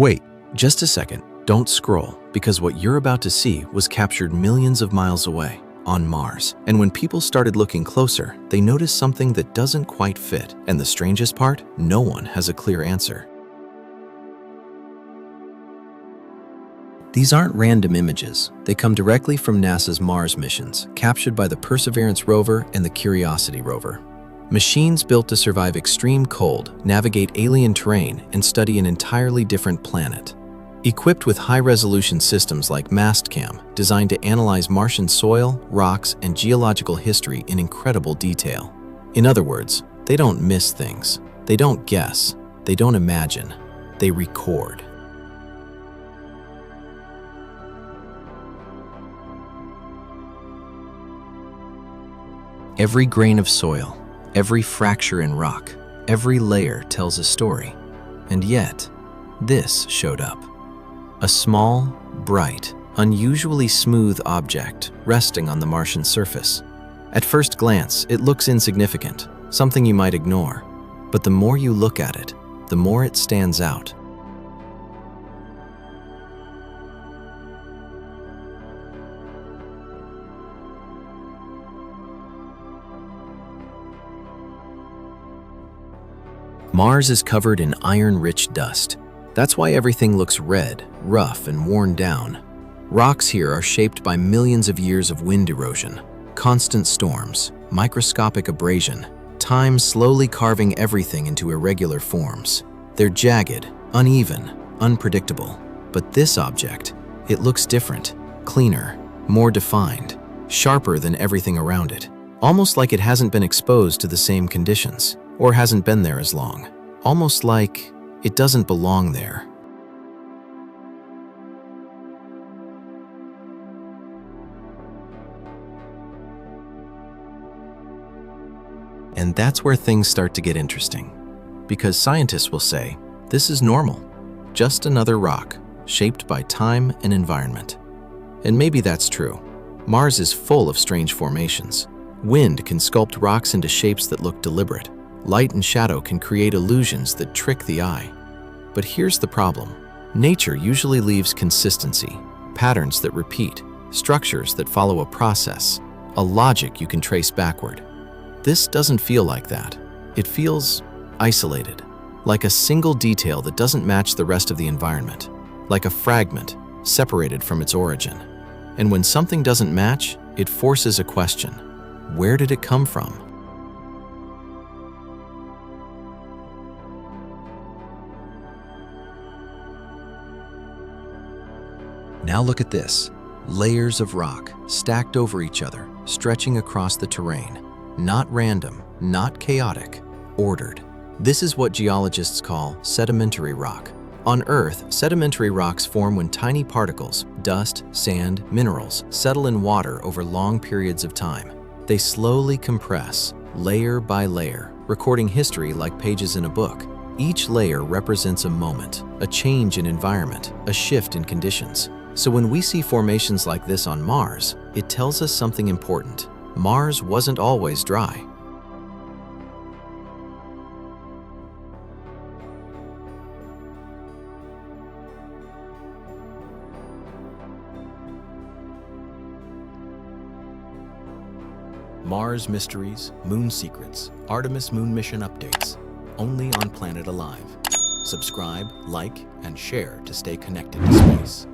Wait, just a second. Don't scroll, because what you're about to see was captured millions of miles away, on Mars. And when people started looking closer, they noticed something that doesn't quite fit. And the strangest part, no one has a clear answer. These aren't random images. They come directly from NASA's Mars missions, captured by the Perseverance rover and the Curiosity rover. Machines built to survive extreme cold, navigate alien terrain, and study an entirely different planet. Equipped with high-resolution systems like MASTCAM, designed to analyze Martian soil, rocks, and geological history in incredible detail. In other words, they don't miss things. They don't guess. They don't imagine. They record. Every grain of soil, every fracture in rock, every layer tells a story. And yet, this showed up. A small, bright, unusually smooth object resting on the Martian surface. At first glance, it looks insignificant, something you might ignore. But the more you look at it, the more it stands out. Mars is covered in iron-rich dust. That's why everything looks red, rough, and worn down. Rocks here are shaped by millions of years of wind erosion, constant storms, microscopic abrasion, time slowly carving everything into irregular forms. They're jagged, uneven, unpredictable. But this object, it looks different, cleaner, more defined, sharper than everything around it. Almost like it hasn't been exposed to the same conditions, or hasn't been there as long. Almost like it doesn't belong there. And that's where things start to get interesting. Because scientists will say, this is normal. Just another rock, shaped by time and environment. And maybe that's true. Mars is full of strange formations. Wind can sculpt rocks into shapes that look deliberate. Light and shadow can create illusions that trick the eye. But here's the problem. Nature usually leaves consistency, patterns that repeat, structures that follow a process, a logic you can trace backward. This doesn't feel like that. It feels isolated, like a single detail that doesn't match the rest of the environment, like a fragment separated from its origin. And when something doesn't match, it forces a question. Where did it come from? Now look at this. Layers of rock stacked over each other, stretching across the terrain. Not random, not chaotic, ordered. This is what geologists call sedimentary rock. On Earth, sedimentary rocks form when tiny particles, dust, sand, minerals, settle in water over long periods of time. They slowly compress, layer by layer, recording history like pages in a book. Each layer represents a moment, a change in environment, a shift in conditions. So when we see formations like this on Mars, it tells us something important. Mars wasn't always dry. Mars Mysteries, Moon Secrets, Artemis Moon Mission Updates, only on Planet Alive. Subscribe, like, and share to stay connected to space.